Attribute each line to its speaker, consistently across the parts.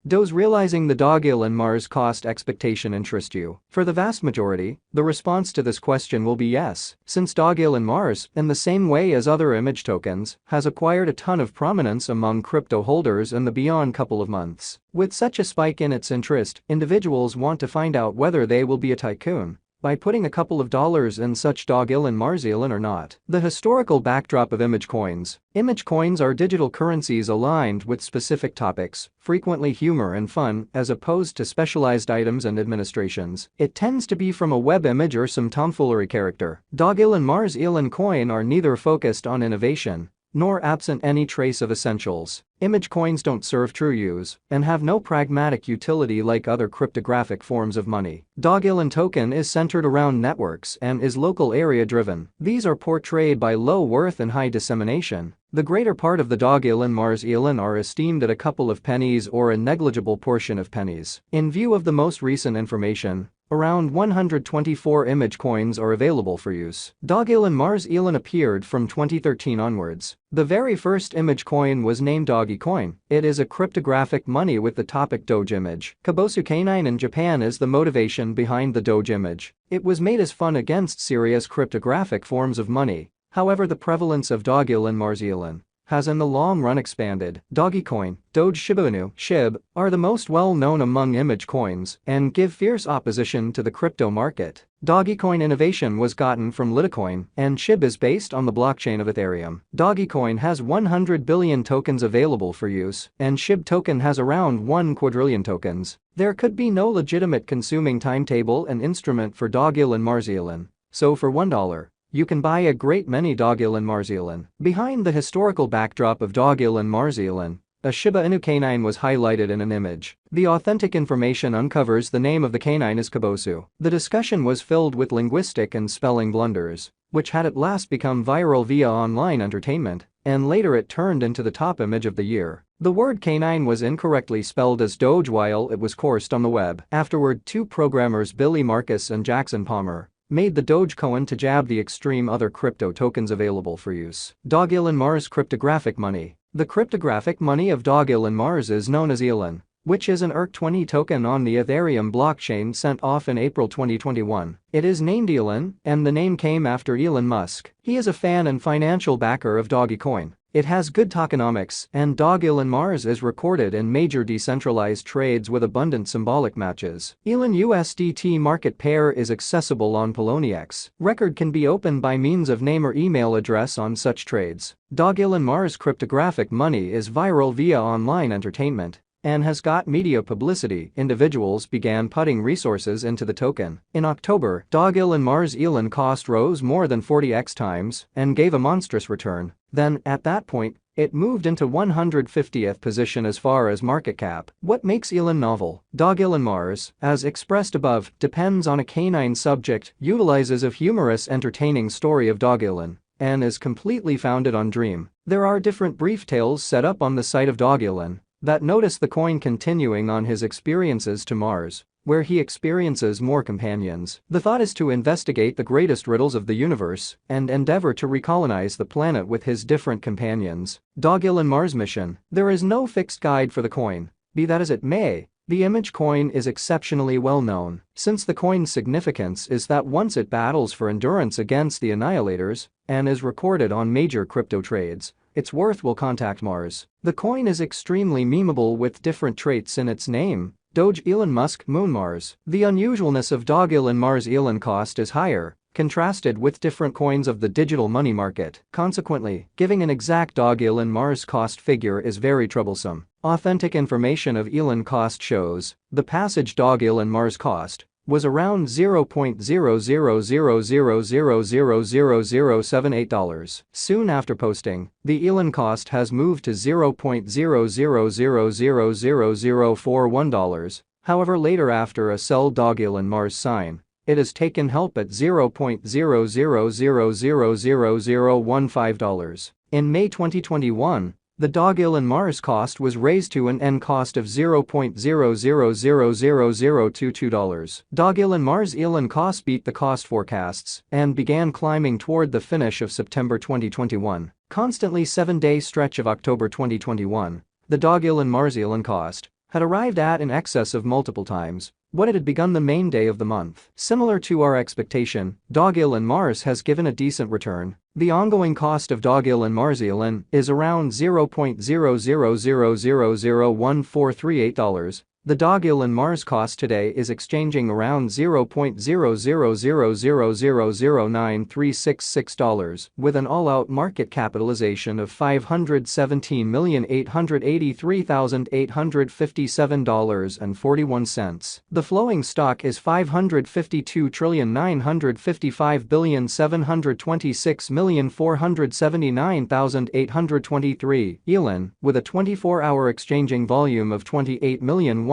Speaker 1: Does realizing the Dogelon Mars cost expectation interest you? For the vast majority, the response to this question will be yes, since Dogelon Mars, in the same way as other image tokens, has acquired a ton of prominence among crypto holders in the beyond couple of months. With such a spike in its interest, individuals want to find out whether they will be a tycoon by putting a couple of dollars in such Dogelon Mars or not. The historical backdrop of image coins. Image coins are digital currencies aligned with specific topics, frequently humor and fun, as opposed to specialized items and administrations. It tends to be from a web image or some tomfoolery character. Dogelon Mars Elon coin are neither focused on innovation nor absent any trace of essentials. Image coins don't serve true use and have no pragmatic utility like other cryptographic forms of money. Dogelon token is centered around networks and is local area driven. These are portrayed by low worth and high dissemination. The greater part of the Dogelon Mars Elon are esteemed at a couple of pennies or a negligible portion of pennies. In view of the most recent information, around 124 image coins are available for use. Dogelon Mars Elon appeared from 2013 onwards. The very first image coin was named dogecoin. It is a cryptographic money with the topic Doge image. Kabosu Canine in Japan is the motivation behind the Doge image. It was made as fun against serious cryptographic forms of money. However, the prevalence of Dogelon Mars Elon has in the long run expanded. Dogecoin, Doge Shiba Inu, SHIB, are the most well-known among image coins and give fierce opposition to the crypto market. Dogecoin innovation was gotten from Litecoin, and SHIB is based on the blockchain of Ethereum. Dogecoin has 100 billion tokens available for use, and SHIB token has around 1 quadrillion tokens. There could be no legitimate consuming timetable and instrument for Dogelon Mars Elon. So for $1, you can buy a great many Dogelon Mars Elon. Behind the historical backdrop of Dogelon Mars Elon, a Shiba Inu canine was highlighted in an image. The authentic information uncovers the name of the canine is Kabosu. The discussion was filled with linguistic and spelling blunders, which had at last become viral via online entertainment, and later it turned into the top image of the year. The word canine was incorrectly spelled as Doge while it was coursed on the web. Afterward, two programmers Billy Marcus and Jackson Palmer made the dogecoin to jab the extreme other crypto tokens available for use. Dogelon Mars cryptographic money. The cryptographic money of Dogelon Mars is known as elon, which is an ERC20 token on the Ethereum blockchain sent off in April 2021. It is named Elon, and the name came after Elon Musk. He is a fan and financial backer of Dogecoin. It has good tokenomics, and Dogelon Mars is recorded in major decentralized trades with abundant symbolic matches. Elon USDT market pair is accessible on Poloniex. Record can be opened by means of name or email address on such trades. Dogelon Mars cryptographic money is viral via online entertainment and has got media publicity. Individuals began putting resources into the token. In October, Dogelon Mars Elon cost rose more than 40x times and gave a monstrous return. Then, at that point, it moved into 150th position as far as market cap. What makes Elon novel? Dogelon Mars, as expressed above, depends on a canine subject, utilizes a humorous entertaining story of Dogelon, and is completely founded on dream. There are different brief tales set up on the site of Dogelon that notice the coin continuing on his experiences to Mars, where he experiences more companions. The thought is to investigate the greatest riddles of the universe and endeavor to recolonize the planet with his different companions. Dogelon Mars mission. There is no fixed guide for the coin. Be that as it may, the image coin is exceptionally well known, since the coin's significance is that once it battles for endurance against the annihilators and is recorded on major crypto trades, its worth will contact Mars. The coin is extremely memeable with different traits in its name. Doge Elon Musk Moon Mars. The unusualness of Dogelon Mars Elon cost is higher, contrasted with different coins of the digital money market. Consequently, giving an exact Dogelon Mars cost figure is very troublesome. Authentic information of Elon cost shows the passage Dogelon Mars cost was around $0.0000000078. Soon after posting, the Elon cost has moved to $0.00000041. However, later after a sell Dogelon Mars sign, it has taken help at $0.00000015. In May 2021, the Dogelon Mars cost was raised to an end cost of $0.00000022. Dogelon Mars Elon cost beat the cost forecasts and began climbing toward the finish of September 2021. Constantly 7-day stretch of October 2021, the Dogelon Mars Elon cost had arrived at in excess of multiple times what it had begun the main day of the month. Similar to our expectation, Dogelon Mars has given a decent return. The ongoing cost of Dogelon Mars elon is around $0.00001438. The Dogelon Mars cost today is exchanging around $0.0000093666, with an all-out market capitalization of $517,883,857.41. The flowing stock is $552,955,726,479,823 elon, with a 24-hour exchanging volume of $28,185,541.01.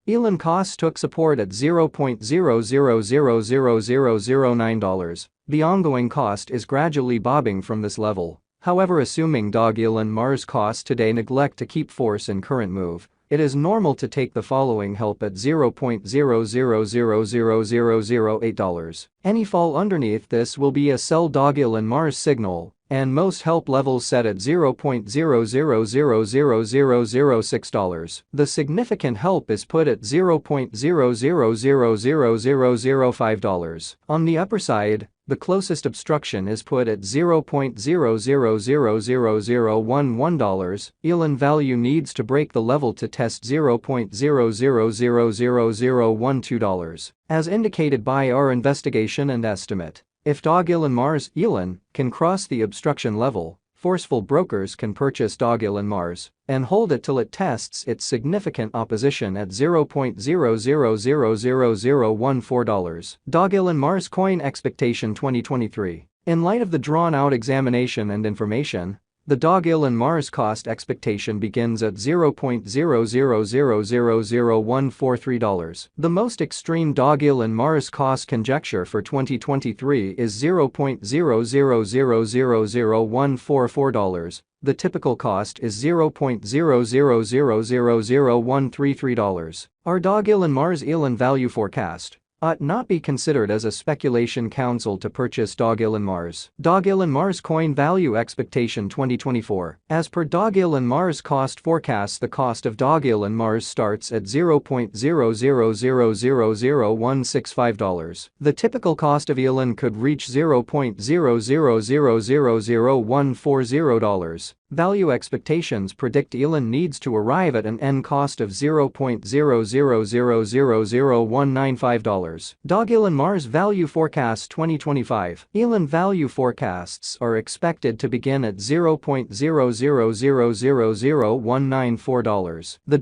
Speaker 1: Elon costs took support at $0.000009. The ongoing cost is gradually bobbing from this level. However, assuming Dogelon Mars costs today neglect to keep force in current move, it is normal to take the following help at $0.000008. Any fall underneath this will be a sell Dogelon Mars signal, and most help levels set at $0.000006. The significant help is put at $0.000005. On the upper side, the closest obstruction is put at $0.000011. Elon value needs to break the level to test $0.00000012. As indicated by our investigation and estimate, if Dogelon Mars elon can cross the obstruction level, forceful brokers can purchase Dogelon Mars and hold it till it tests its significant opposition at $0.000014. Dogelon Mars coin expectation 2023. In light of the drawn-out examination and information, the Dogelon Mars cost expectation begins at $0.00000143. The most extreme Dogelon Mars cost conjecture for 2023 is $0.00000144. The typical cost is $0.00000133. Our Dogelon Mars elon value forecast ought not be considered as a speculation counsel to purchase Dogelon Mars. Dogelon Mars coin value expectation 2024. As per Dogelon Mars cost forecast, the cost of Dogelon Mars starts at $0.00000165. The typical cost of elon could reach $0.00000140. Value expectations predict elon needs to arrive at an end cost of $0.00000195. Dogelon Mars value forecast 2025. Elon value forecasts are expected to begin at $0.00000194. The